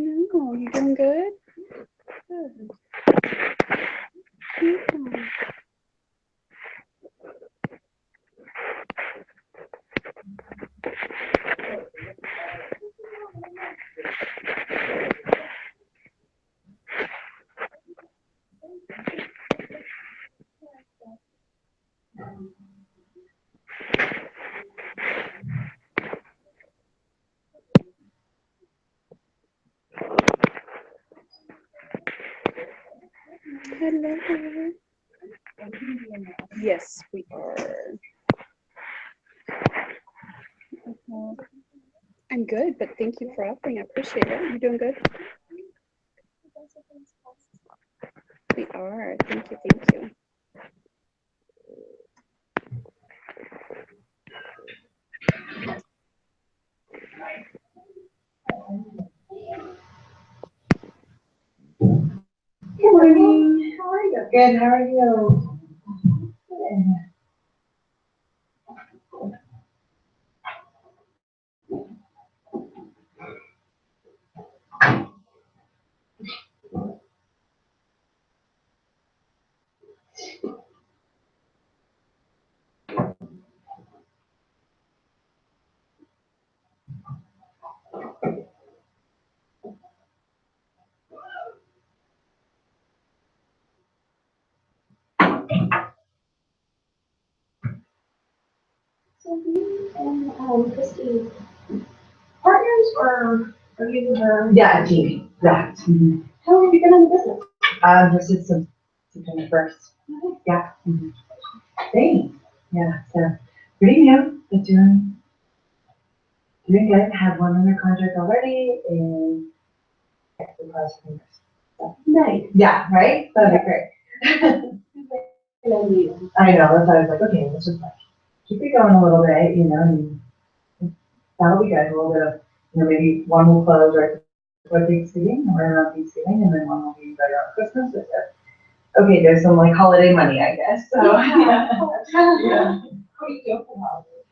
know. You doing good? Good. Yeah. Hello. Yes, we are. I'm good, but thank you for offering. I appreciate it. You doing good? We are. Thank you. Thank you. Good morning. How are you? Good. How are you? Good. So you and Christy partners, or are you her? Yeah, team. Yeah. Mm-hmm. How long have you been in the business? Just since September 1st. Yeah. Mm-hmm. Thanks. Yeah. So pretty new, but doing good. Have one under contract already, and the price fingers. So, Nice. yeah. Right. That'd be great. I know. That's why I was like, okay, let's just like keep it going a little bit, and that'll be good. A little bit of, maybe one will close right before Thanksgiving, or around Thanksgiving, and then one will be right around Christmas. Okay, there's some like holiday money, I guess. So yeah. Yeah. What do you do for holidays?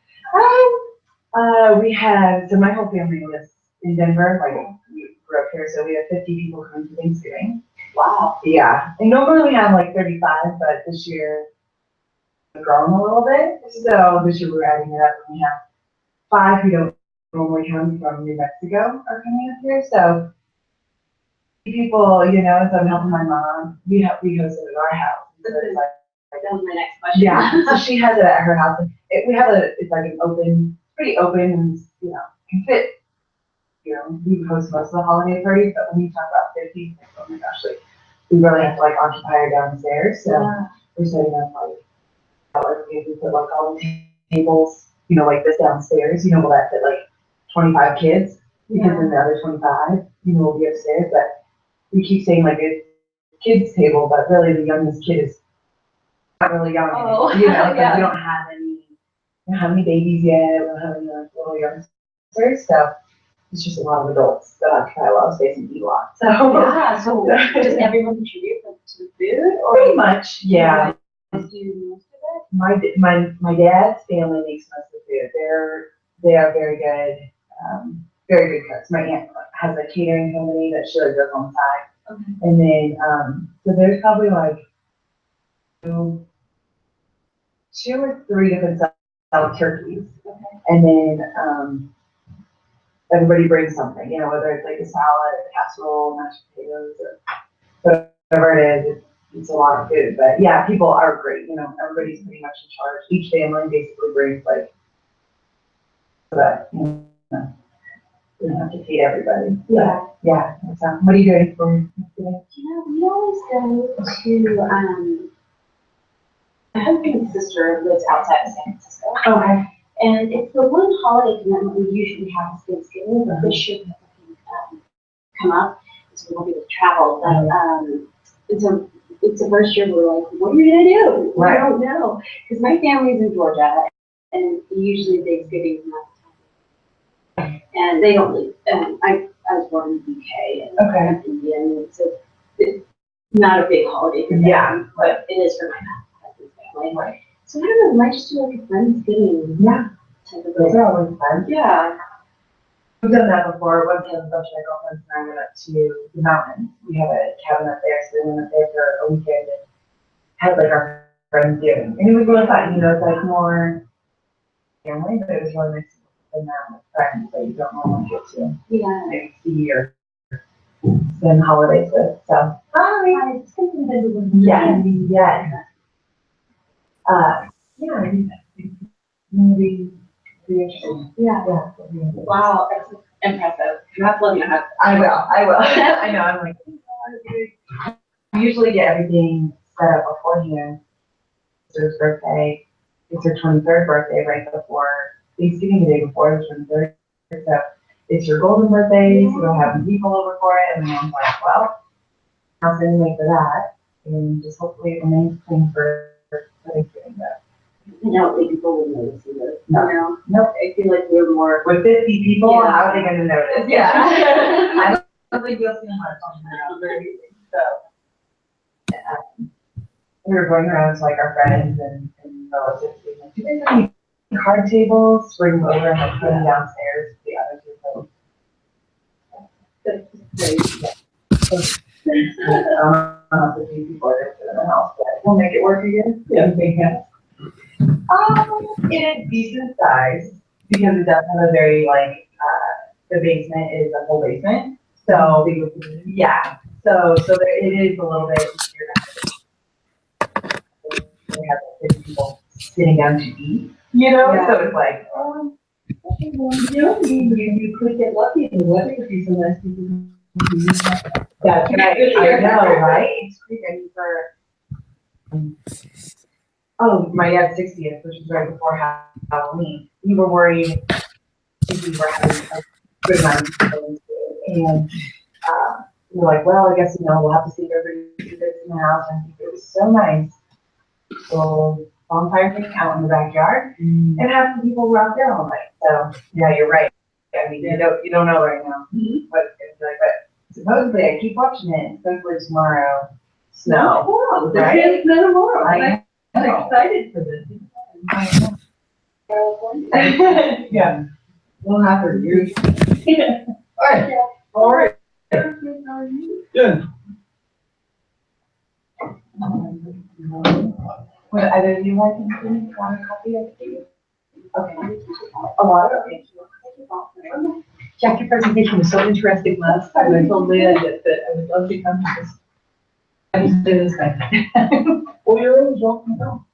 We have, so my whole family lives in Denver. Like we grew up here, so we have 50 people coming to Thanksgiving. Wow. Yeah, and normally we have like 35, but this year we've grown a little bit. So this year we're adding it up, and we have 5 who don't normally come from New Mexico are coming up here. So people, so I'm helping my mom. We host it at our house. So it's like, That was my next question. yeah, so she has it at her house. And it's like an open, pretty open, and can fit. We host most of the holiday parties, but when you talk about 50, like, oh my gosh, like we really have to like occupy her downstairs. So we're setting up we put like all the tables, like this downstairs. We'll have fit like 25 kids, because then the other 25, will be upstairs. But we keep saying like a kids table, but really the youngest kid is not really young anymore. Because we don't have any babies yet. We don't have any like little youngsters, so it's just a lot of adults that occupy a lot of space and eat a lot. So so does everyone contribute to the food, or pretty much, yeah. do most of it? My dad's family makes most of the food. They are very good, very good cooks. My aunt has a catering company that she does on the side. Okay. And then, so there's probably like two or three different style turkeys. Okay. And then, everybody brings something, whether it's like a salad, a casserole, mashed potatoes, or whatever it is. It's a lot of food, but yeah, people are great. Everybody's pretty much in charge. Each family basically brings like, so that, we don't have to feed everybody. Yeah. Yeah. So, what are you doing for Thanksgiving? We always go to, my husband's sister lives outside of San Francisco. Okay. And it's the one holiday commitment we usually have is Thanksgiving, but this year nothing come up, so we won't be able to travel. But it's the first year we're like, what are we gonna do? Right. We don't know, because my family's in Georgia, and usually Thanksgiving is not the time. And they don't live. I was born in the UK, and I'm Indian, so it's not a big holiday for them. Yeah. But it is for my husband's family. Right. So I don't know, we might just do like a Friendsgiving. Yeah. Type of Those thing. are always fun. Yeah. done that before. One time, a bunch of my girlfriends and I went up to the mountains. We have a cabin up there, so we went up there for a weekend and had like our friends doing. And it was really fun, you know, it's like more family, but it was really nice to spend that with friends that you don't normally get to maybe see or spend holidays with. So, hi. Yes, yes. Yeah, maybe be interesting. Yeah. Wow, that's impressive. You have to let me know. I will. I know, I'm like, I usually get everything set up beforehand. Sister's birthday, it's her 23rd birthday right before Thanksgiving, the day before the 23rd. So it's your golden birthday, so we'll have people over for it. And then I'm like, well, I'll send you for that. And just hopefully it remains clean for Thanksgiving. No, people would notice either. No. Nope. I feel like we're more. With 50 people, Yeah. how are they going to notice? Yeah. I don't think you'll see much on that. So, we were going around to like our friends and relatives, being like, do you guys have any card tables? Bring them over and like put them downstairs with the other two folks. The few people are just in the house, but we'll make it work again. Yeah, big house. It is decent size because it does have a very like, the basement is a whole basement. So, yeah, so it is a little bit easier to we have like 50 people sitting down to eat, you know, Yeah. so it's like, You could get lucky and the weather would be so nice. that's right, I know, right? It's crazy, I mean, my dad's 60th, which is right before Halloween, we were worried if we were having a good amount of people, and, we're like, well, I guess, you know, we'll have to see if everybody do this in the house, and I think it was so nice. So, bonfire thing out in the backyard, and have some people were out there all night, so, yeah, you're right. I mean, you don't know right now what it's gonna be like, but supposedly, I keep watching it, supposedly tomorrow, snow. Wow, Right? really good tomorrow. I I'm know. excited for this. Yeah. We'll have her years. Alright, alright. Good. Would either of you like to want a copy of it? Okay. A lot of thank you. Jack, your presentation was so interesting last time. I told Leah that I would love to come to this. I just do this thing. Well, you're always welcome to go.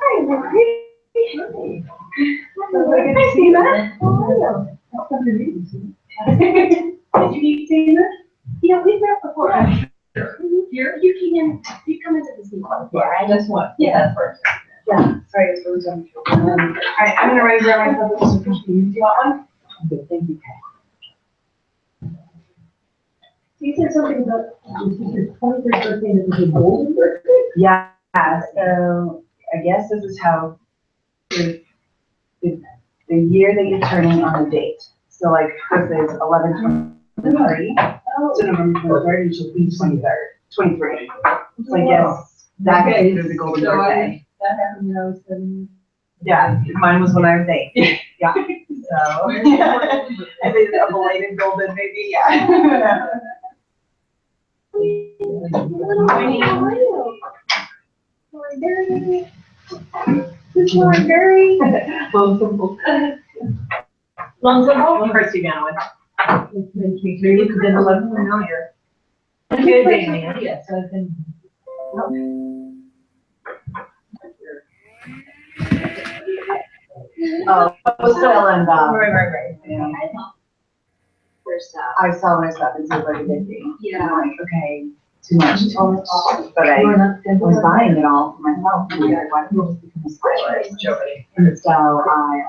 Hi, Tina. Did you meet Tina? Yeah, we've met before. You came in, you come into this meeting. Yeah, I just want. Yeah. First. Yeah, sorry, it's really jumping. Alright, I'm gonna raise my myself with some do you want one? Good, thank you. You said something about, your 23rd birthday, this is a golden birthday? Yeah, so I guess this is how the year that you're turning on the date. So like this is 11/23, so November 23rd, you should be 23rd, 23. So I guess that Okay, is the golden so birthday. That happened when I was 7. Yeah, mine was when I was 8. Yeah, so. I think a belated golden maybe, yeah. Good morning, Gary. What first you going with? Maybe it's been 11 familiar. Good, Damien. Yes, I've been. Oh, it was still in, Right. yeah. There's, I saw my stuff and see what it did be. Yeah. I'm like, okay, too much. But I was buying it all for myself. And I was like, why don't you just become a stylist? And so I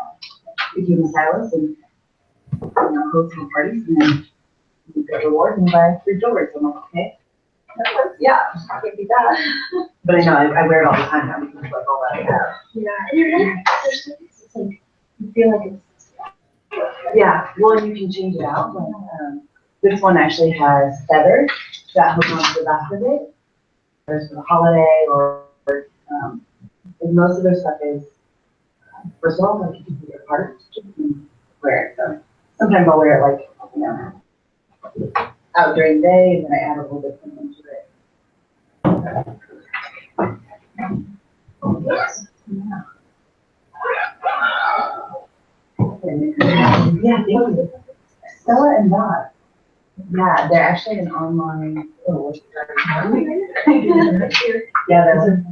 became a stylist and host some parties and then you get rewards and buy 3 jewelry. So I'm like, okay, that works. Yeah, I can do that. But I know I wear it all the time now because like all that I have. Yeah, and you're like, it's like, you feel like it's. Yeah, well, and you can change it out. Like, this one actually has feathers that hook onto the back of it. There's for the holiday or and most of their stuff is versatile, like you can put your heart and wear it. So sometimes I'll wear it like, you know, out during the day and then I add a little bit something to it. Yeah. Yeah, thank you. Stella and Dot. Yeah, they're actually an online. Oh, yeah, they're.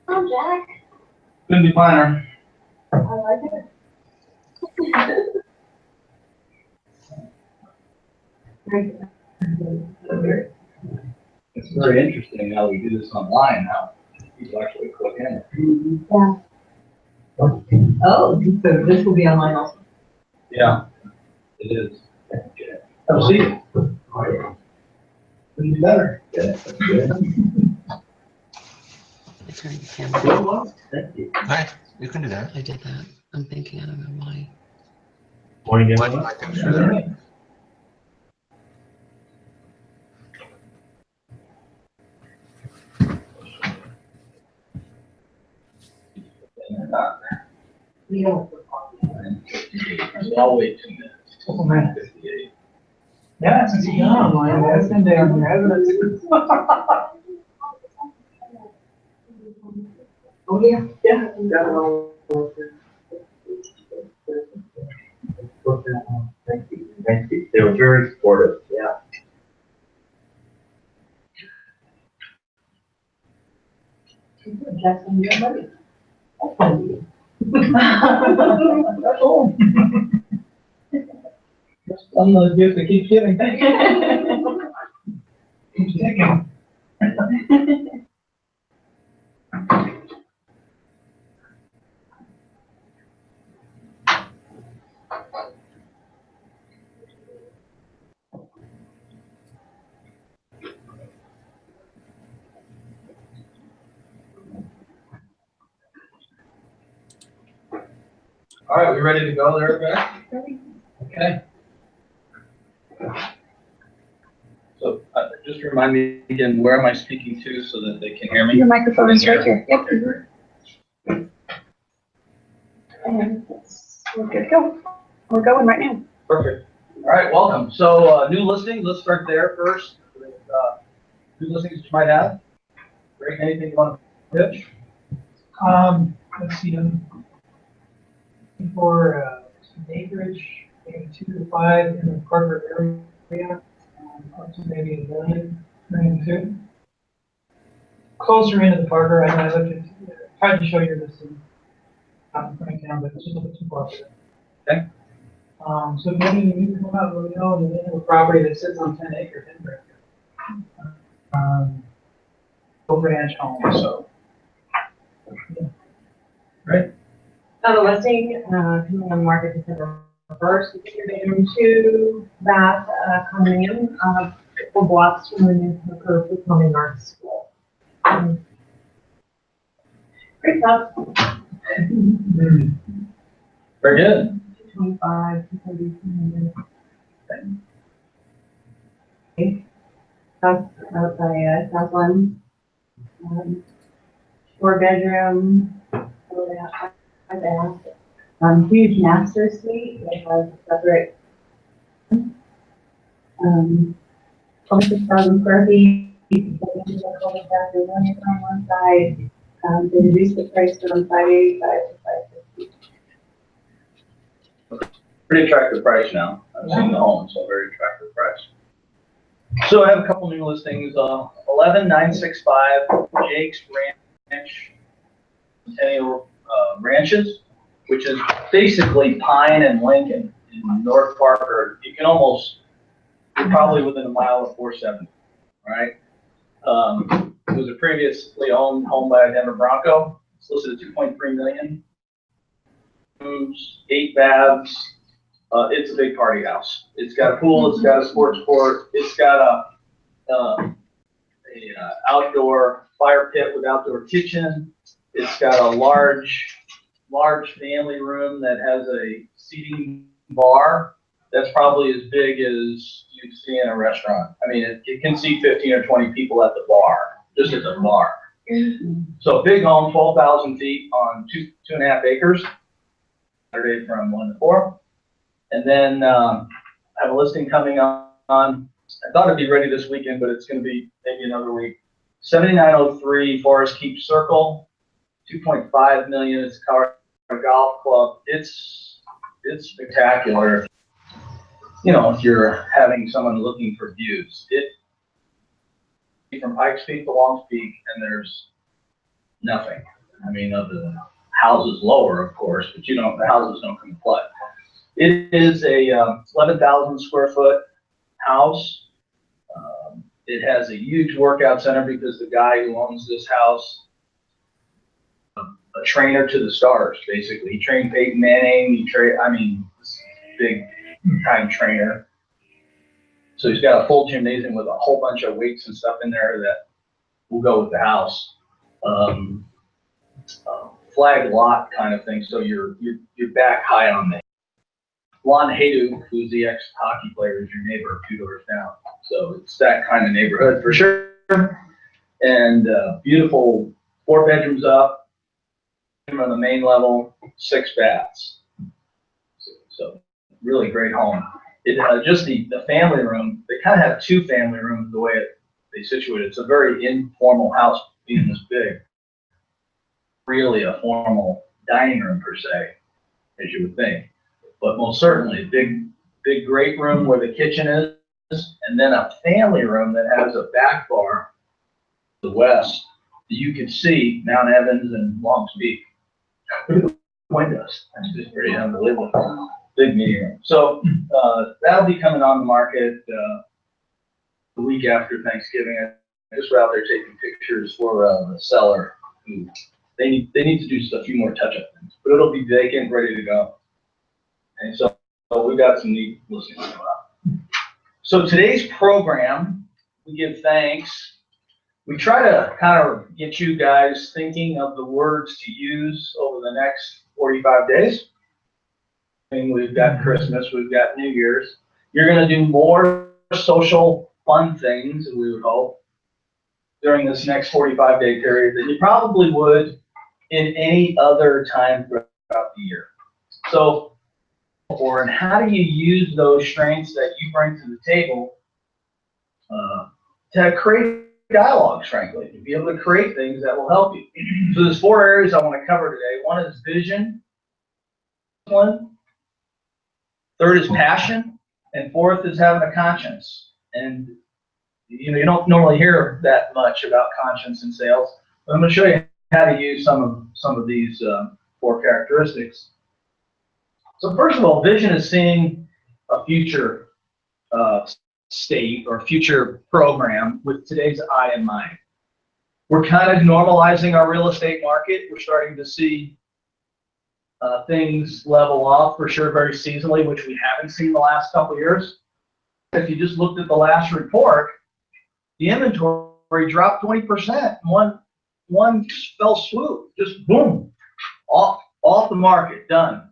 Oh, Jack. Couldn't be finer. I like it. It's very interesting how we do this online, how people actually click in. Yeah. Oh, so this will be online also. Yeah, it is. Oh, see it. Be better. Yeah, that's good. Turn the camera. Thank you. Hi, you can do that. I did that. I'm thinking, I don't know why. Morning, Why did my picture there? I'll wait 2 minutes. Oh, man. 58. Yeah, since you got online, that's been down there. Oh, yeah. Yeah. Thank you. Thank you. They were very supportive. Yeah. Jackson, you're ready. That's fun. That's all. I'm the gift that keeps giving. Keep ticking. All right, we ready to go there, Rebecca? Okay. So just remind me again, where am I speaking to so that they can hear me? Your microphone is right here. Yep. And we're good to go. We're going right now. Perfect. All right, welcome. So new listings, let's start there first. With, new listings you might have. Greg, anything you want to pitch? Let's see, for some acreage, maybe 2 to 5 in the Parker area, up to maybe 1 million, 1.2 million. Closer into the Parker, I know I looked at, tried to show you this in Franktown, but it's just a little bit too far. Okay. So maybe you can come out, let me know, and then have a property that sits on 10 acres in Franktown. Over ranch home, so. Yeah. Right. The listing, coming on the market December 1st, it's your bedroom, 2 bath, condominium, couple blocks from the new Hooker Performing Arts School. Great stuff. Very good. 225, 230. Okay. House out by Southland. 4 bedroom. Huge master suite that has a separate 26,000 square feet. Bathroom on one side. They reduced the price from 585 to 550. Pretty attractive price now. I've seen the home, so very attractive price. So I have a couple new listings. 11965 Jake's Ranch, Centennial Ranches. which is basically Pine and Lincoln in North Parker. You can almost, you're probably within a mile of 470, right? It was a previously owned home by a Denver Bronco. It's listed at 2.3 million. Rooms, 8 baths. It's a big party house. It's got a pool. It's got a sports court. It's got a outdoor fire pit with outdoor kitchen. It's got a large family room that has a seating bar that's probably as big as you'd see in a restaurant. I mean, it can seat 15 or 20 people at the bar, just as a bar. So big home, 12,000 feet on 2.5 acres. Saturday from 1 to 4. And then I have a listing coming on. I thought it'd be ready this weekend, but it's going to be maybe another week. 7903 Forest Keep Circle, 2.5 million. It's a golf club. It's spectacular. You know, if you're having someone looking for views, from Pikes Peak to Longs Peak, and there's nothing. I mean, the houses lower, of course, but the houses don't come to play. It is a 11,000 square foot house. It has a huge workout center because the guy who owns this house, a trainer to the stars, basically. He trained Peyton Manning. This big time trainer. So he's got a full gymnasium with a whole bunch of weights and stuff in there that will go with the house. Flag lot kind of thing, so you're back high on the Lon Haydu, who's the ex-hockey player, is your neighbor 2 doors down. So it's that kind of neighborhood for sure. And beautiful 4 bedrooms up, on the main level, 6 baths. So really great home. Just the family room, they kind of have 2 family rooms the way they situate it. It's a very informal house being this big. Really a formal dining room per se, as you would think. But most certainly, big great room where the kitchen is, and then a family room that has a back bar to the west that you can see Mount Evans and Longs Peak through the windows. That's just pretty unbelievable. Big meeting room. So that'll be coming on the market the week after Thanksgiving. I just out there taking pictures for the seller who they need to do a few more touch-up things, but it'll be vacant, ready to go. And so we've got some neat listings coming up. So today's program, we give thanks. We try to kind of get you guys thinking of the words to use over the next 45 days. I mean, we've got Christmas, we've got New Year's. You're going to do more social fun things, we would hope, during this next 45-day period than you probably would in any other time throughout the year. So, and how do you use those strengths that you bring to the table to create dialogues, frankly, to be able to create things that will help you. So there's 4 areas I want to cover today. One is vision. Third is passion. And 4th is having a conscience. And you don't normally hear that much about conscience in sales. But I'm going to show you how to use some of these 4 characteristics. So first of all, vision is seeing a future state or future program with today's eye in mind. We're kind of normalizing our real estate market. We're starting to see things level off for sure very seasonally, which we haven't seen the last couple of years. If you just looked at the last report, the inventory dropped 20% in one fell swoop, just boom, off the market, done.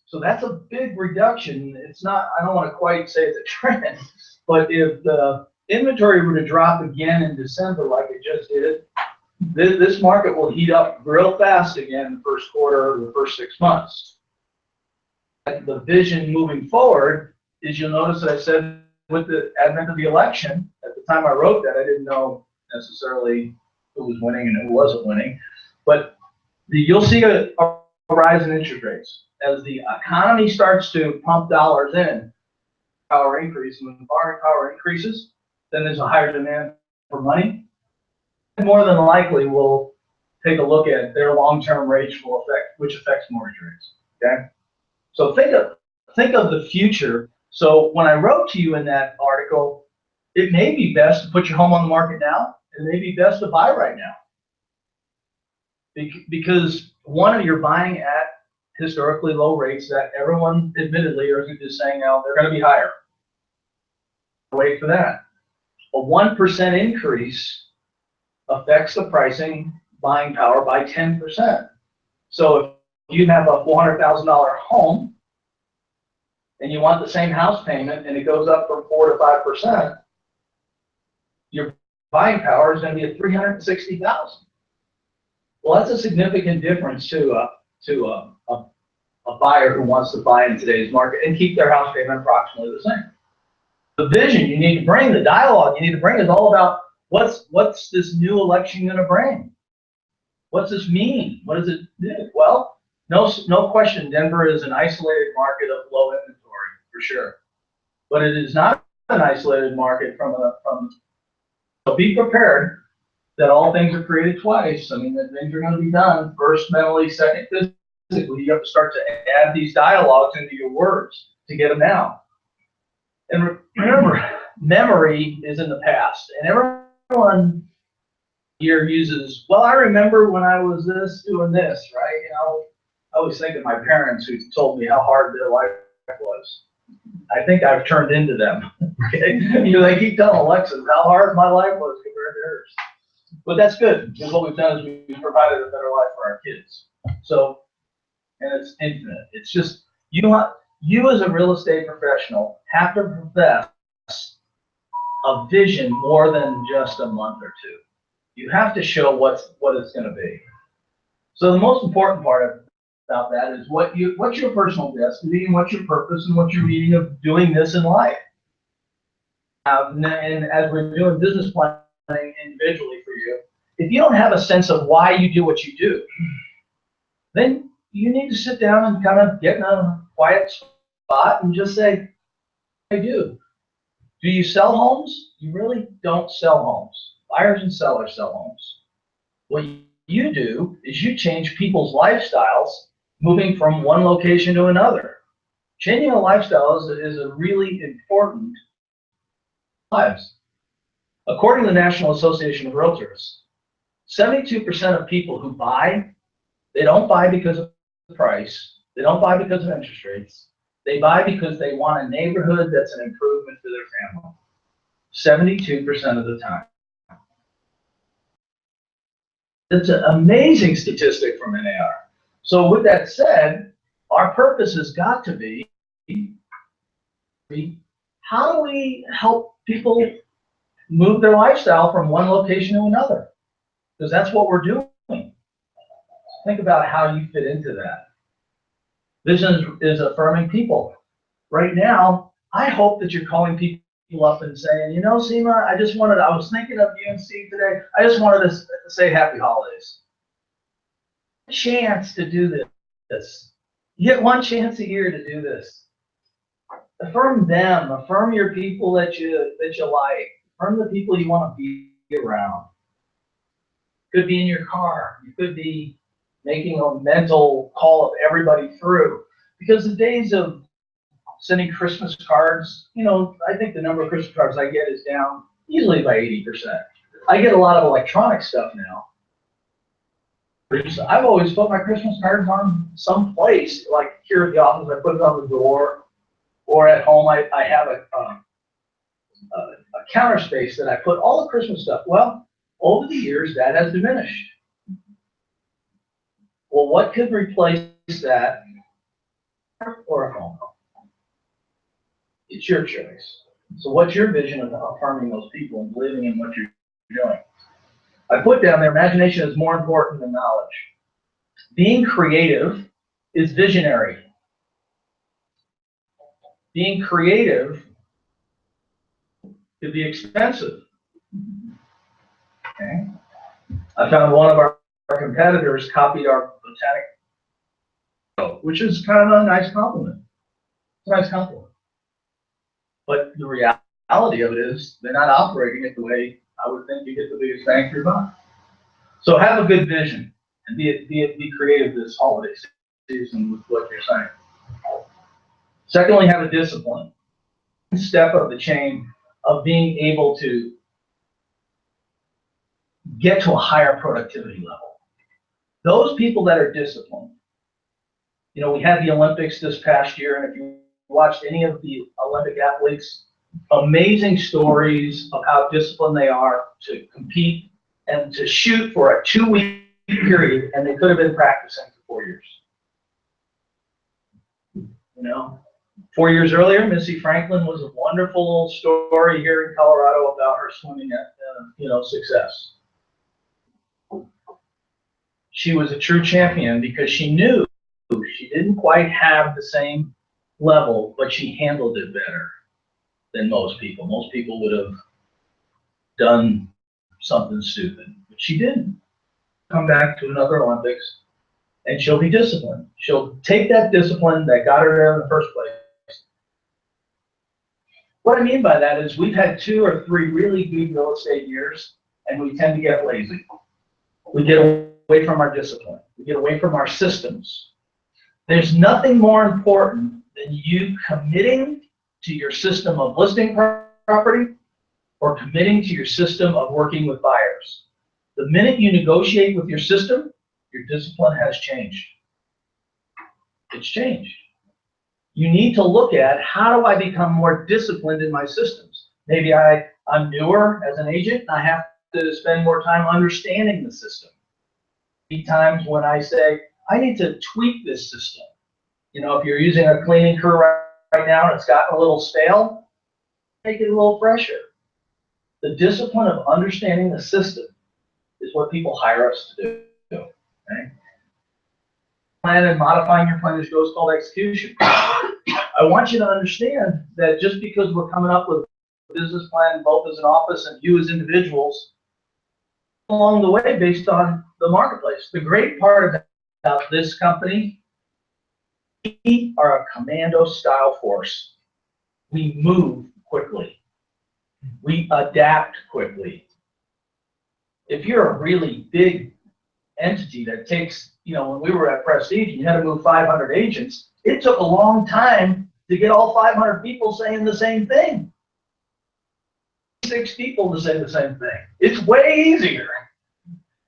So that's a big reduction. It's not, I don't want to quite say it's a trend, but if the inventory were to drop again in December like it just did, this market will heat up real fast again in the first quarter or the first 6 months. The vision moving forward is, you'll notice that I said with the advent of the election, at the time I wrote that, I didn't know necessarily who was winning and who wasn't winning, but you'll see a rise in interest rates. As the economy starts to pump dollars in, power increase, and when the borrowing power increases, then there's a higher demand for money. More than likely will take a look at their long-term rates will affect, which affects mortgage rates, okay? So think of the future. So when I wrote to you in that article, it may be best to put your home on the market now. It may be best to buy right now. Because one, you're buying at historically low rates that everyone admittedly are just saying now they're going to be higher. Wait for that. A 1% increase affects the pricing buying power by 10%. So if you have a $400,000 home and you want the same house payment and it goes up from 4 to 5%, your buying power is going to be at $360,000. Well, that's a significant difference to a buyer who wants to buy in today's market and keep their house payment approximately the same. The vision you need to bring, the dialogue you need to bring is all about what's this new election going to bring? What's this mean? What does it do? Well, no question, Denver is an isolated market of low inventory for sure, but it is not an isolated market so be prepared that all things are created twice. I mean, that things are going to be done first mentally, second physically. You have to start to add these dialogues into your words to get them out. And remember, memory is in the past, and everyone here uses, well, I remember when I was doing this, right? You know, I always think of my parents who told me how hard their life was. I think I've turned into them. Okay? You know, they keep telling Alexis how hard my life was compared to hers. But that's good, because what we've done is we've provided a better life for our kids. So, and it's infinite. It's just, you as a real estate professional have to possess a vision more than just a month or two. You have to show what it's going to be. So the most important part about that is what's your personal destiny and what's your purpose and what's your meaning of doing this in life. And as we're doing business planning individually for you, if you don't have a sense of why you do what you do, then you need to sit down and kind of get in a quiet spot and just say, I do. Do you sell homes? You really don't sell homes. Buyers and sellers sell homes. What you do is you change people's lifestyles moving from one location to another. Changing a lifestyle is a really important lives. According to the National Association of Realtors, 72% of people who buy, they don't buy because of the price. They don't buy because of interest rates. They buy because they want a neighborhood that's an improvement to their family. 72% of the time. It's an amazing statistic from NAR. So with that said, our purpose has got to be, how do we help people move their lifestyle from one location to another? Because that's what we're doing. Think about how you fit into that. Vision is affirming people. Right now, I hope that you're calling people up and saying, you know, Seema, I was thinking of you and Steve today. I just wanted to say happy holidays. Chance to do this. You get one chance a year to do this. Affirm them. Affirm your people that you like. Affirm the people you want to be around. Could be in your car. You could be making a mental call of everybody through. Because the days of sending Christmas cards, you know, I think the number of Christmas cards I get is down easily by 80%. I get a lot of electronic stuff now. I've always put my Christmas cards on some place, like here at the office, I put it on the door, or at home I have a counter space that I put all the Christmas stuff. Well, over the years, that has diminished. Well, what could replace that or a phone call? It's your choice. So what's your vision of affirming those people and believing in what you're doing? I put down there, imagination is more important than knowledge. Being creative is visionary. Being creative could be expensive. Okay. I found one of our competitors copied our botanic, which is kind of a nice compliment. It's a nice compliment. But the reality of it is they're not operating it the way I would think you get the biggest bang for your buck. So have a good vision and be creative this holiday season with what you're saying. Secondly, have a discipline. Step of the chain of being able to get to a higher productivity level. Those people that are disciplined, you know, we had the Olympics this past year, and if you watched any of the Olympic athletes, amazing stories of how disciplined they are to compete and to shoot for a 2-week period, and they could have been practicing for 4 years. You know, 4 years earlier, Missy Franklin was a wonderful story here in Colorado about her swimming at, success. She was a true champion because she knew she didn't quite have the same level, but she handled it better than most people. Most people would have done something stupid, but she didn't. Come back to another Olympics, and she'll be disciplined. She'll take that discipline that got her there in the first place. What I mean by that is we've had 2 or 3 really good real estate years, and we tend to get lazy. We get away from our discipline. We get away from our systems. There's nothing more important than you committing to your system of listing property or committing to your system of working with buyers. The minute you negotiate with your system, your discipline has changed. It's changed. You need to look at, how do I become more disciplined in my systems? Maybe I'm newer as an agent, and I have to spend more time understanding the system. Many times when I say, I need to tweak this system. You know, if you're using a cleaning crew right now and it's gotten a little stale, make it a little fresher. The discipline of understanding the system is what people hire us to do. Okay? Plan and modifying your plan is called execution. I want you to understand that just because we're coming up with a business plan, both as an office and you as individuals, along the way based on the marketplace. The great part about this company, we are a commando style force. We move quickly. We adapt quickly. If you're a really big entity that takes, when we were at Prestige, you had to move 500 agents. It took a long time to get all 500 people saying the same thing. 6 people to say the same thing. It's way easier.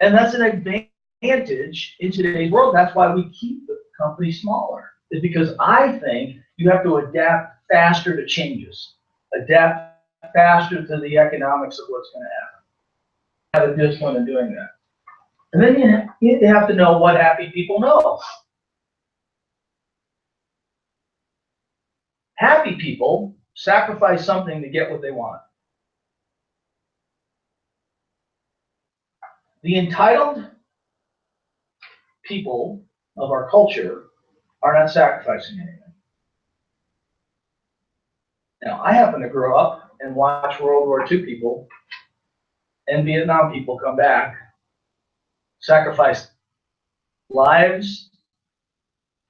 And that's an advantage in today's world. That's why we keep the company smaller. Is because I think you have to adapt faster to changes. Adapt faster to the economics of what's going to happen. Have a discipline in doing that. And then you have to know what happy people know. Happy people sacrifice something to get what they want. The entitled people of our culture are not sacrificing anything. Now, I happen to grow up and watch World War II people and Vietnam people come back, sacrifice lives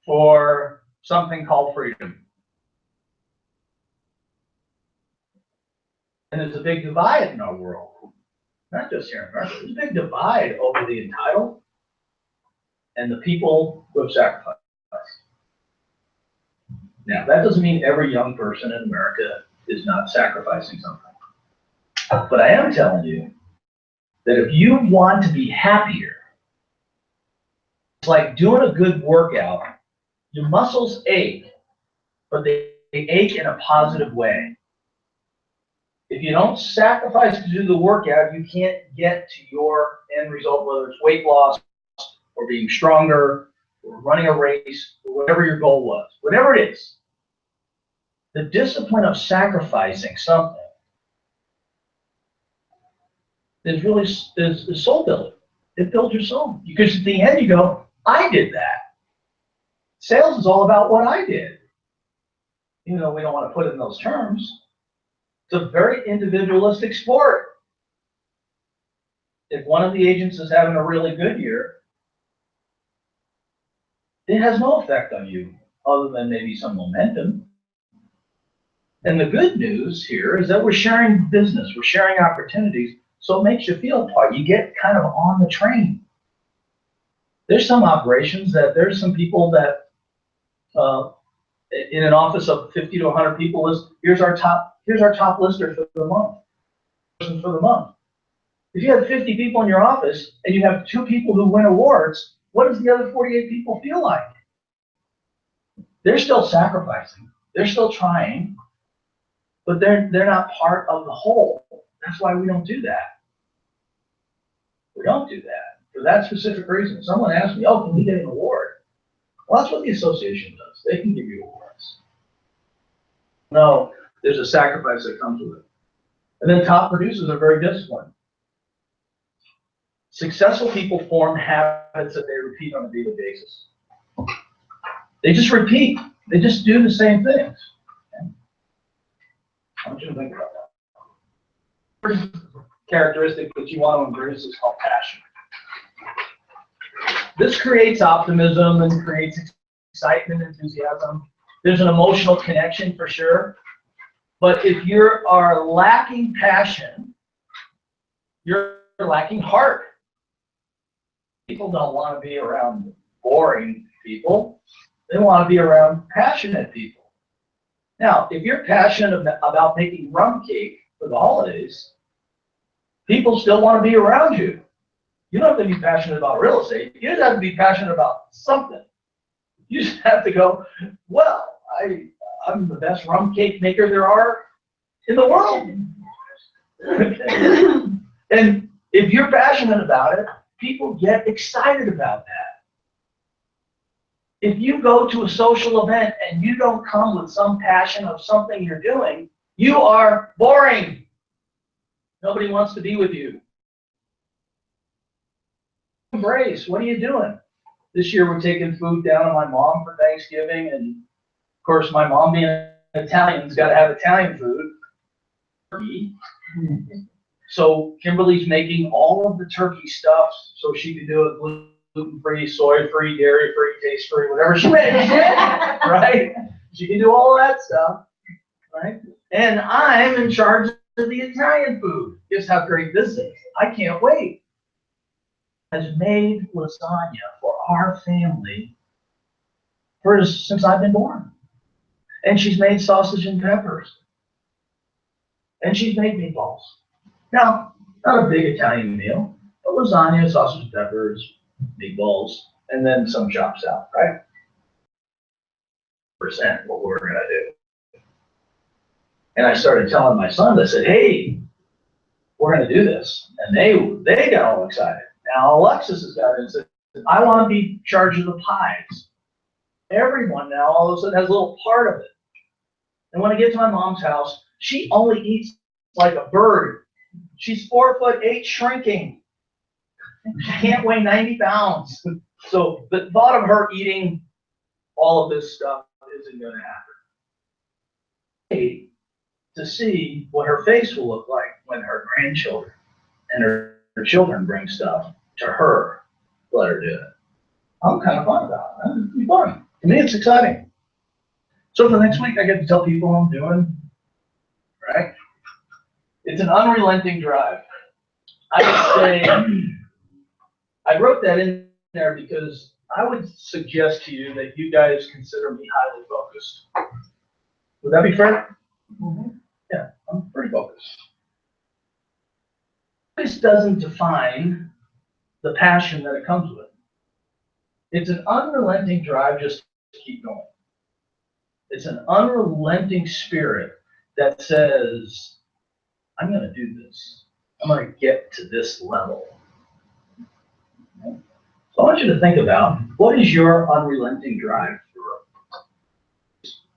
for something called freedom. And there's a big divide in our world, not just here in America. There's a big divide over the entitled and the people who have sacrificed. Now, that doesn't mean every young person in America is not sacrificing something. But I am telling you that if you want to be happier, it's like doing a good workout. Your muscles ache, but they ache in a positive way. If you don't sacrifice to do the workout, you can't get to your end result, whether it's weight loss or being stronger or running a race or whatever your goal was. Whatever it is, the discipline of sacrificing something is really is soul building. It builds your soul. Because at the end you go, I did that. Sales is all about what I did. We don't want to put it in those terms. It's a very individualistic sport. If one of the agents is having a really good year, it has no effect on you other than maybe some momentum. And the good news here is that we're sharing business, we're sharing opportunities, so it makes you feel part. You get kind of on the train. There's some operations that there's some people that, in an office of 50 to 100 people list, here's our top lister for the month. For the month. If you have 50 people in your office and you have 2 people who win awards, what does the other 48 people feel like? They're still sacrificing. They're still trying, but they're not part of the whole. That's why we don't do that. We don't do that for that specific reason. Someone asked me, "Oh, can we get an award?" Well, that's what the association does. They can give you awards. No, there's a sacrifice that comes with it. And then top producers are very disciplined. Successful people form habits that they repeat on a daily basis. They just repeat. They just do the same things. Okay? I want you to think about that. First characteristic that you want to embrace is called passion. This creates optimism and creates excitement, enthusiasm. There's an emotional connection for sure. But if you are lacking passion, you're lacking heart. People don't want to be around boring people. They want to be around passionate people. Now, if you're passionate about making rum cake for the holidays, people still want to be around you. You don't have to be passionate about real estate. You just have to be passionate about something. You just have to go, well, I'm the best rum cake maker there are in the world. And if you're passionate about it, people get excited about that. If you go to a social event and you don't come with some passion of something you're doing, you are boring. Nobody wants to be with you. Embrace, what are you doing? This year we're taking food down to my mom for Thanksgiving, and of course my mom being Italian's got to have Italian food. Turkey. So Kimberly's making all of the turkey stuff so she can do it gluten-free, soy-free, dairy-free, taste-free, whatever she makes, right? She can do all of that stuff, right? And I'm in charge of the Italian food. Guess how great this is. I can't wait. Has made lasagna for our family since I've been born. And she's made sausage and peppers. And she's made meatballs. Now, not a big Italian meal, but lasagna, sausage and peppers, meatballs, and then some chopped out, right? Percent what we're gonna do. And I started telling my sons, I said, hey, we're gonna do this. And they got all excited. Now Alexis has got in and said, I want to be in charge of the pies. Everyone now all of a sudden has a little part of it. And when I get to my mom's house, she only eats like a bird. She's 4'8", shrinking. She can't weigh 90 pounds. So the thought of her eating all of this stuff isn't going to happen. To see what her face will look like when her grandchildren and her children bring stuff to her, let her do it. I'm kind of fun about it. It'll be fun. To me, it's exciting. So for next week, I get to tell people what I'm doing, right? It's an unrelenting drive. I would say, I wrote that in there because I would suggest to you that you guys consider me highly focused. Would that be fair? Mm-hmm. Yeah, I'm pretty focused. This doesn't define the passion that it comes with. It's an unrelenting drive just to keep going. It's an unrelenting spirit that says, I'm going to do this. I'm going to get to this level. Okay? So I want you to think about, what is your unrelenting drive?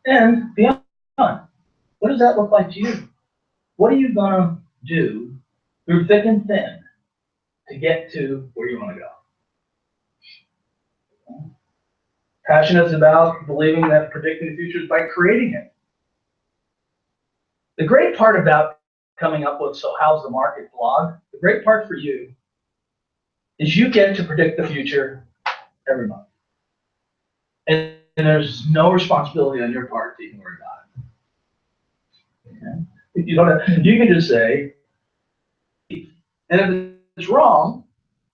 And beyond, what does that look like to you? What are you going to do through thick and thin to get to where you want to go? Passion is about believing that predicting the future is by creating it. The great part about coming up with So How's the Market blog, the great part for you is you get to predict the future every month. And there's no responsibility on your part to even worry about it. Okay? If you don't have, you can just say, and if it's wrong,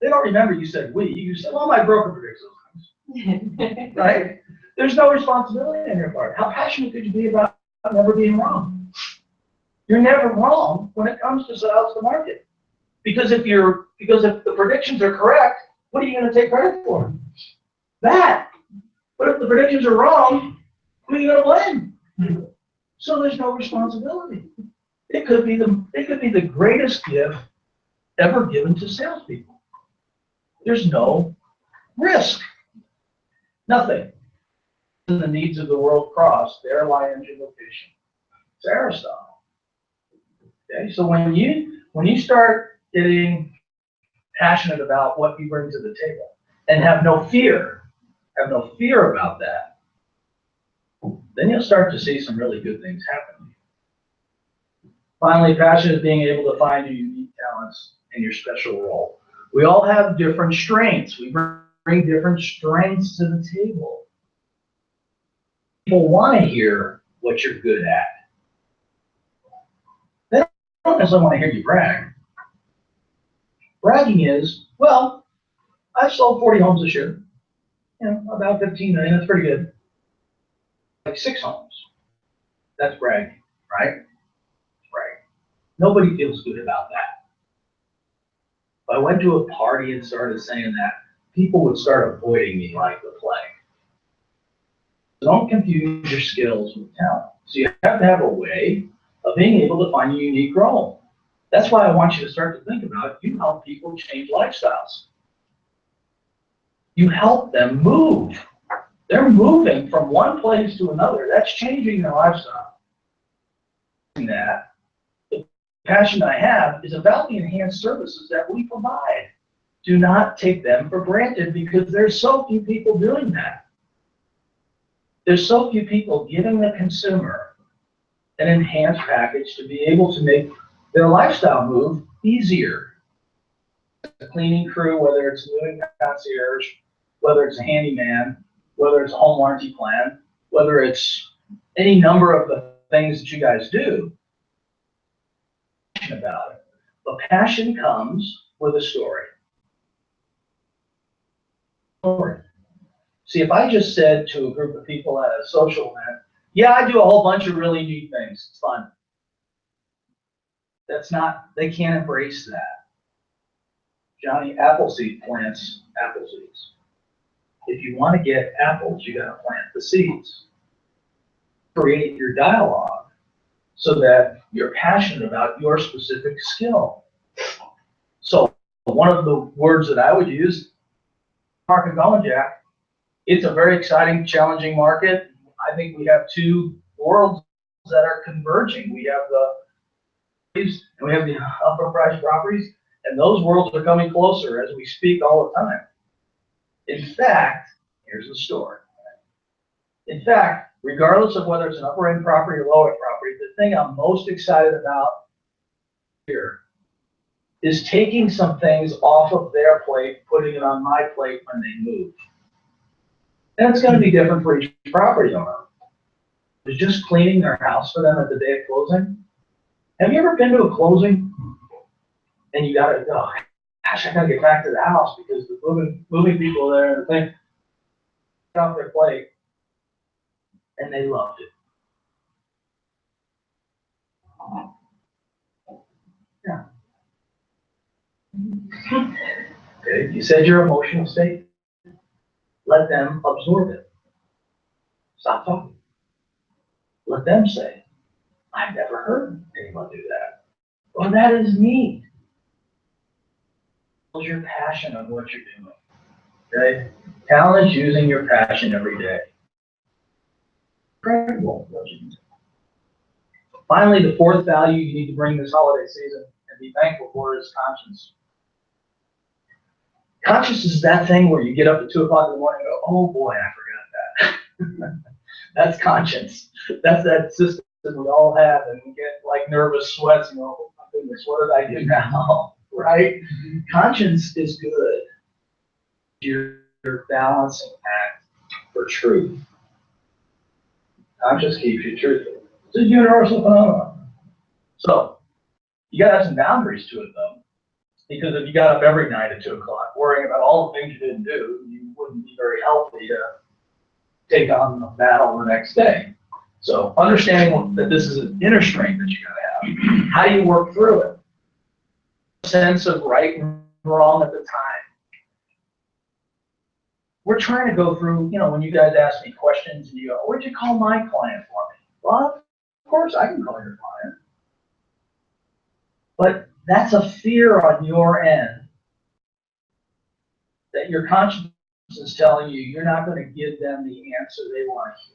They don't remember you said we. You said, well, my broker predicts those things, right? There's no responsibility on your part. How passionate could you be about never being wrong? You're never wrong when it comes to sales to market. Because if the predictions are correct, what are you going to take credit for? That. But if the predictions are wrong, who are you going to blame? So there's no responsibility. It could be the greatest gift ever given to salespeople. There's no risk. Nothing. The needs of the world cross, there lie engine location. It's Aristotle. Okay, so when you start getting passionate about what you bring to the table and have no fear about that, then you'll start to see some really good things happen. Finally, passion is being able to find your unique talents and your special role. We all have different strengths. We bring different strengths to the table. People want to hear what you're good at. They don't necessarily want to hear you brag. Bragging is, well, I've sold 40 homes this year. About 15 million, that's pretty good. Like 6 homes. That's bragging, right? Right. Nobody feels good about that. If I went to a party and started saying that, people would start avoiding me like the plague. Don't confuse your skills with talent. So you have to have a way of being able to find a unique role. That's why I want you to start to think about, you help people change lifestyles. You help them move. They're moving from one place to another. That's changing their lifestyle. That the passion I have is about the enhanced services that we provide. Do not take them for granted because there's so few people doing that. There's so few people giving the consumer an enhanced package to be able to make their lifestyle move easier. A cleaning crew, whether it's a moving concierge, whether it's a handyman, whether it's a home warranty plan, whether it's any number of the things that you guys do, about it. But passion comes with a story. See, if I just said to a group of people at a social event, yeah, I do a whole bunch of really neat things, it's fun. That's not, they can't embrace that. Johnny Appleseed plants apple seeds. If you want to get apples, you got to plant the seeds. Create your dialogue so that you're passionate about your specific skill. So one of the words that I would use, market going, Jack. It's a very exciting, challenging market. I think we have 2 worlds that are converging. We have the and we have the upper price properties, and those worlds are coming closer as we speak all the time. In fact, here's the story. In fact, regardless of whether it's an upper end property or lower end property, the thing I'm most excited about here is taking some things off of their plate, putting it on my plate when they move. And it's going to be different for each property owner. Is just cleaning their house for them at the day of closing. Have you ever been to a closing and you gotta go, gosh, I gotta get back to the house because the moving people are there and the thing off their plate, and they loved it. Yeah. Okay, you said your emotional state. Let them absorb it. Stop talking. Let them say, I've never heard anyone do that. Well, that is neat. Build your passion on what you're doing. Okay? Talent is using your passion every day. Incredible. Finally, the 4th value you need to bring this holiday season and be thankful for is conscience. Conscience is that thing where you get up at 2 o'clock in the morning and go, oh boy, I forgot that. That's conscience. That's that system we all have, and we get like nervous sweats and go, oh my goodness, what did I do now? Right? Conscience is good. Your balancing act for truth. Conscience keeps you truthful. It's a universal phenomenon. So, you gotta have some boundaries to it though. Because if you got up every night at 2 o'clock worrying about all the things you didn't do, you wouldn't be very healthy to take on the battle the next day. So understanding that this is an inner strength that you gotta have. How do you work through it? Sense of right and wrong at the time. We're trying to go through, you know, when you guys ask me questions and you go, where'd you call my client for me? Well, of course I can call your client. But that's a fear on your end that your conscience is telling you you're not going to give them the answer they want to hear.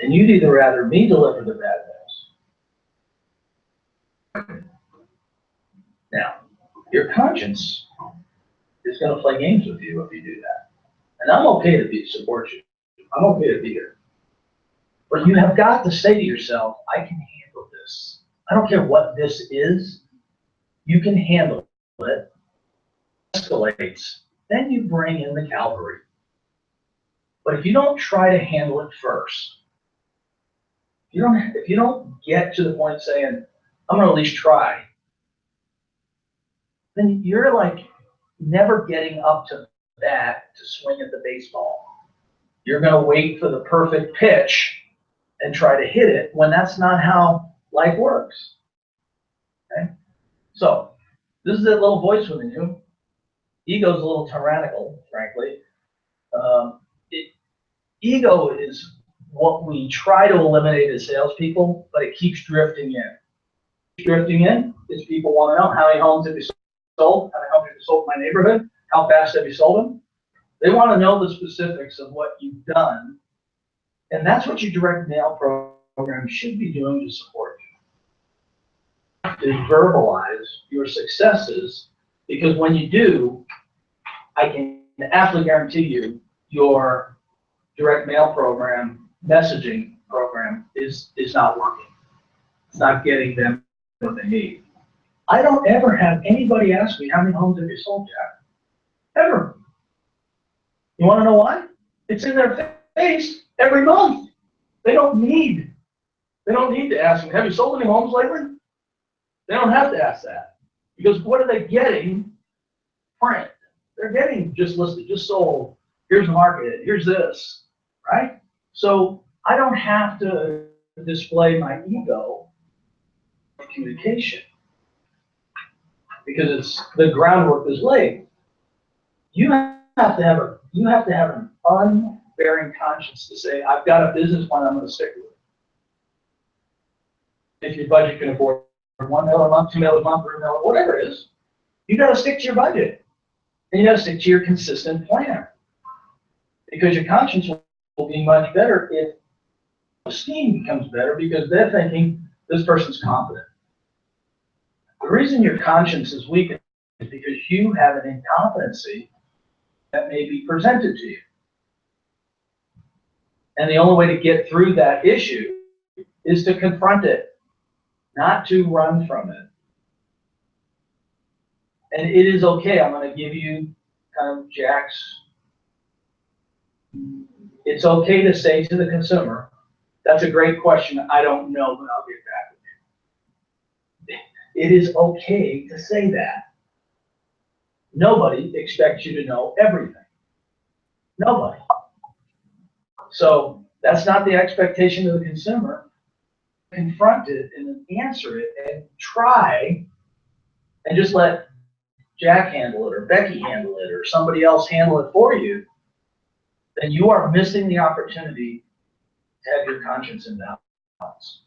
And you'd either rather me deliver the bad news. Now, your conscience is going to play games with you if you do that. And I'm okay to support you. I'm okay to be here. But you have got to say to yourself, I can handle this. I don't care what this is. You can handle it. Escalates. Then you bring in the cavalry. But if you don't try to handle it first, if you don't get to the point saying, I'm going to at least try, then you're like never getting up to bat to swing at the baseball. You're going to wait for the perfect pitch and try to hit it when that's not how life works. Okay? So this is that little voice within you. Ego's a little tyrannical, frankly. Ego is what we try to eliminate as salespeople, but it keeps drifting in. Drifting in is people want to know how many homes have you sold, how many homes have you sold in my neighborhood, how fast have you sold them. They want to know the specifics of what you've done, and that's what your direct mail program should be doing to support you. To verbalize your successes, because when you do, I can absolutely guarantee you your direct mail program, messaging program is not working. It's not getting them what they need. I don't ever have anybody ask me how many homes have you sold, Jack? Ever. You want to know why? It's in their face every month. They don't need to ask me, have you sold any homes lately? They don't have to ask that. Because what are they getting? Print. They're getting just listed, just sold. Here's the market. Here's this. Right? So I don't have to display my ego in communication. Because it's the groundwork is laid. You have to have an unbearing conscience to say, I've got a business plan I'm going to stick with. If your budget can afford $1 million a month, $2 million a month, $3 million, whatever it is, you got to stick to your budget. And you got to stick to your consistent plan. Because your conscience will be much better if esteem becomes better because they're thinking this person's confident. The reason your conscience is weak is because you have an incompetency that may be presented to you. And the only way to get through that issue is to confront it, not to run from it. And it is okay. I'm going to give you kind of Jack's. It's okay to say to the consumer, that's a great question. I don't know, but I'll get back with you. It is okay to say that. Nobody expects you to know everything. Nobody. So that's not the expectation of the consumer. Confront it and answer it and try and just let Jack handle it or Becky handle it or somebody else handle it for you, then you are missing the opportunity to have your conscience in balance.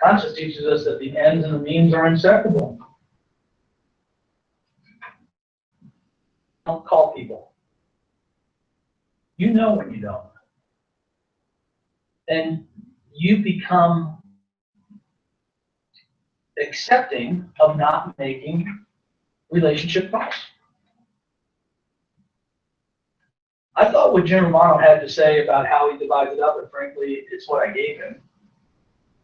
Conscience teaches us that the ends and the means are inseparable. Don't call people. You know when you don't. And you become accepting of not making relationship calls. I thought what Jim Romano had to say about how he divides it up, and frankly, it's what I gave him.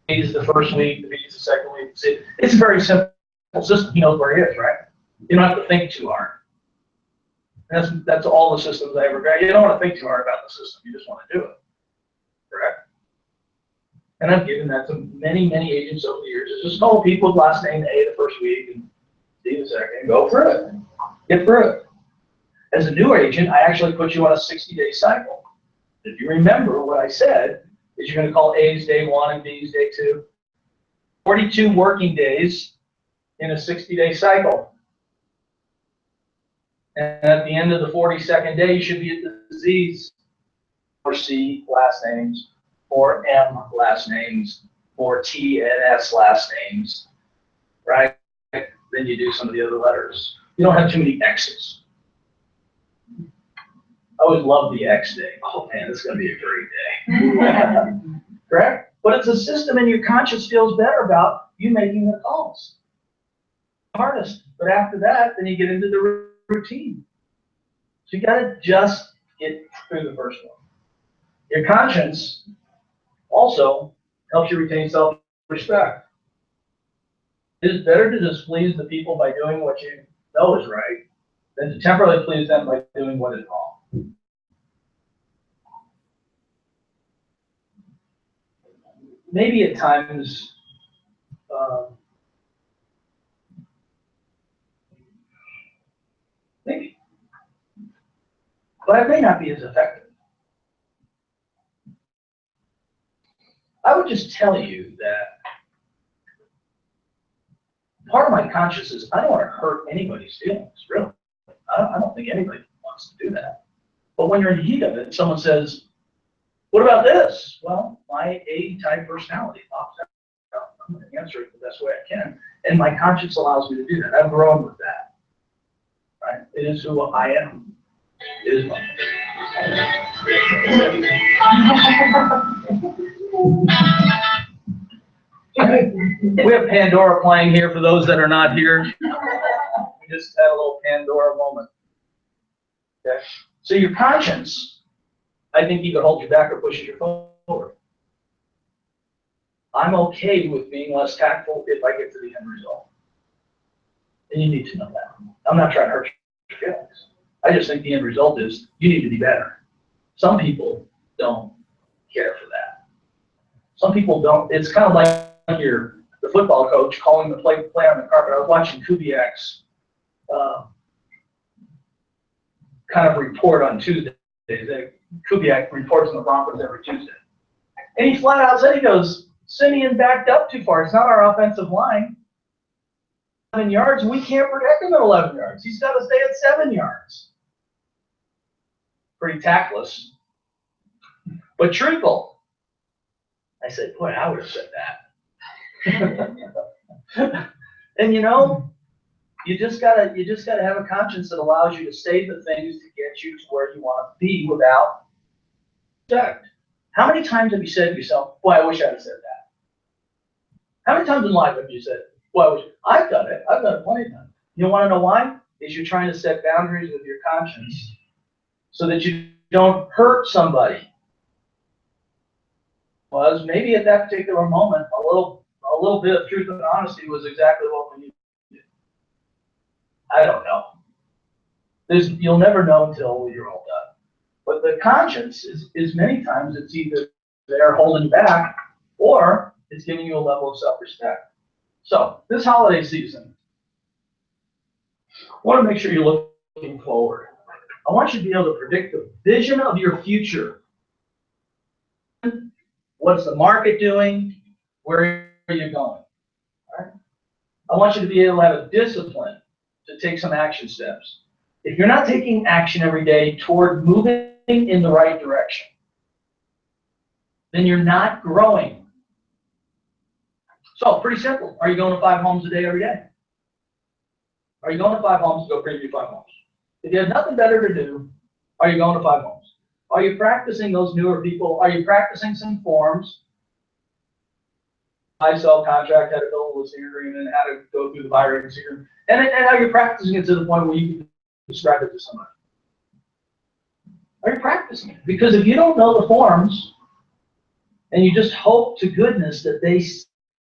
A is the first week, the B is the second week. It's a very simple system. He knows where he is, right? You don't have to think too hard. That's all the systems I ever got. You don't want to think too hard about the system. You just want to do it. Correct? And I've given that to many, many agents over the years. It's just call people with last name A the first week and D the second, and go through it. Get through it. As a newer agent, I actually put you on a 60-day cycle. If you remember what I said, is you're going to call A's day 1 and B's day 2. 42 working days in a 60-day cycle. And at the end of the 42nd day, you should be at the Z's or C last names, or M last names, or T and S last names, right? Then you do some of the other letters. You don't have too many X's. I always love the X day. Oh man, this is going to be a great day. Correct? But it's a system, and your conscience feels better about you making the calls. Hardest. But after that, then you get into the routine. So you got to just get through the first one. Your conscience also helps you retain self-respect. It is better to displease the people by doing what you know is right than to temporarily please them by doing what is wrong. Maybe at times, maybe, but it may not be as effective. I would just tell you that part of my conscience is I don't want to hurt anybody's feelings, really. I don't think anybody wants to do that. But when you're in the heat of it, someone says, what about this? Well, my A-type personality pops out. I'm going to answer it the best way I can. And my conscience allows me to do that. I've grown with that. Right? It is who I am. It is my We have Pandora playing here for those that are not here. We just had a little Pandora moment. Okay. So your conscience, I think either holds you back or pushes you forward. I'm okay with being less tactful if I get to the end result. And you need to know that. I'm not trying to hurt your feelings. I just think the end result is you need to be better. Some people don't care for that. Some people don't. It's kind of like the football coach calling the play on the carpet. I was watching Kubiak's kind of report on Tuesday. Kubiak reports on the Broncos every Tuesday. And he flat out said, he goes, Simeon backed up too far. It's not our offensive line. 11 yards, and we can't protect him at 11 yards. He's got to stay at 7 yards. Pretty tactless. But truthful. I said, boy, I would have said that. And you know, you just gotta have a conscience that allows you to say the things to get you to where you want to be without respect. How many times have you said to yourself, boy, I wish I'd have said that? How many times in life have you said, boy, I've done it plenty of times. You want to know why? Is you're trying to set boundaries with your conscience so that you don't hurt somebody. Was maybe at that particular moment, a little bit of truth and honesty was exactly what we needed. I don't know. You'll never know until you're all done. But the conscience is many times it's either they're holding back or it's giving you a level of self-respect. So this holiday season, I want to make sure you're looking forward. I want you to be able to predict the vision of your future. What's the market doing? Where are you going? All right? I want you to be able to have a discipline to take some action steps. If you're not taking action every day toward moving in the right direction, then you're not growing. So, pretty simple. Are you going to 5 homes a day every day? Are you going to 5 homes to go preview 5 homes? If you have nothing better to do, are you going to 5 homes? Are you practicing those newer people? Are you practicing some forms? I sell contract, how to build a listing agreement, how to go through the buyer agency agreement, and how you're practicing it to the point where you can describe it to somebody. Are you practicing it? Because if you don't know the forms, and you just hope to goodness that they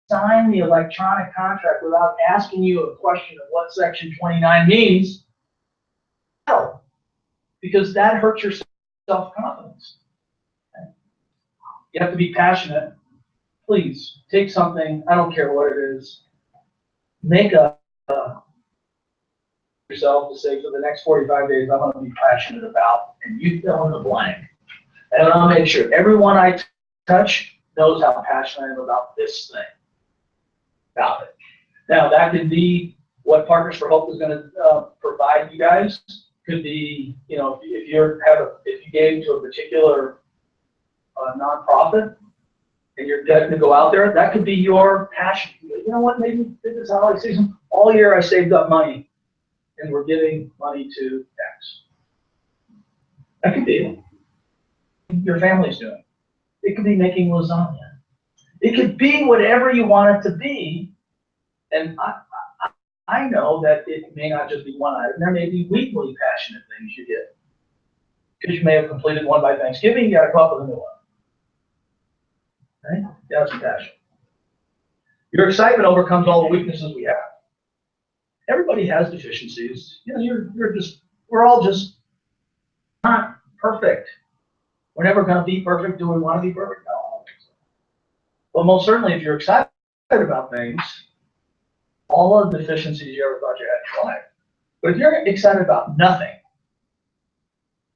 sign the electronic contract without asking you a question of what Section 29 means, no, because that hurts your self-confidence. Okay? You have to be passionate please take something, I don't care what it is, make yourself to say for the next 45 days, I'm gonna be passionate about, and you fill in the blank. And I'll make sure everyone I touch knows how passionate I am about this thing, about it. Now, that could be what Partners for Hope is gonna provide you guys. Could be, you know, if you gave to a particular nonprofit and you're getting to go out there, that could be your passion. You know what, maybe this is holiday season, all year I saved up money and we're giving money to X. That could be your family's doing. It could be making lasagna. It could be whatever you want it to be. And I know that it may not just be one item. There may be weekly passionate things you get. Because you may have completed one by Thanksgiving, you gotta come up with a new one. Right? That's some passion. Your excitement overcomes all the weaknesses we have. Everybody has deficiencies. You know, we're all just not perfect. We're never gonna be perfect. Do we wanna be perfect? No, I don't think so. But most certainly, if you're excited about things, all of the deficiencies you ever thought you had, try. But if you're excited about nothing,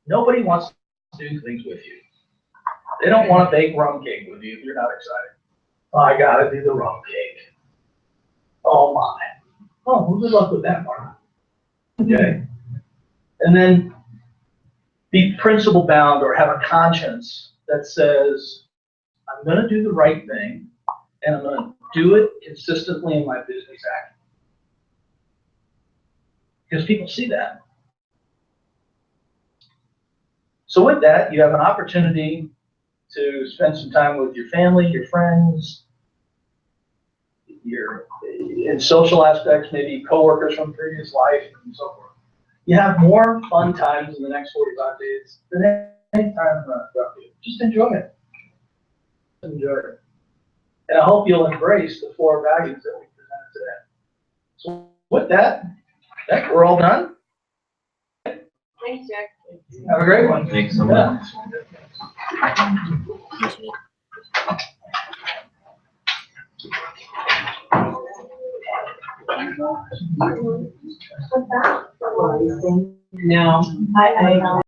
nobody wants to do things with you. They don't want to bake rum cake with you if you're not excited. Oh, I gotta do the rum cake. Oh my. Oh, well, good luck with that, Mark. Okay. And then be principle bound or have a conscience that says, I'm gonna do the right thing and I'm gonna do it consistently in my business act. Because people see that. So with that, you have an opportunity to spend some time with your family, your friends, in social aspects, maybe coworkers from previous life, and so forth. You have more fun times in the next 45 days than any time throughout the year. Just enjoy it. Enjoy it. And I hope you'll embrace the 4 values that we presented today. So with that, I think we're all done. Thanks, Jack. Have a great one. Thanks so much. What's that? No, I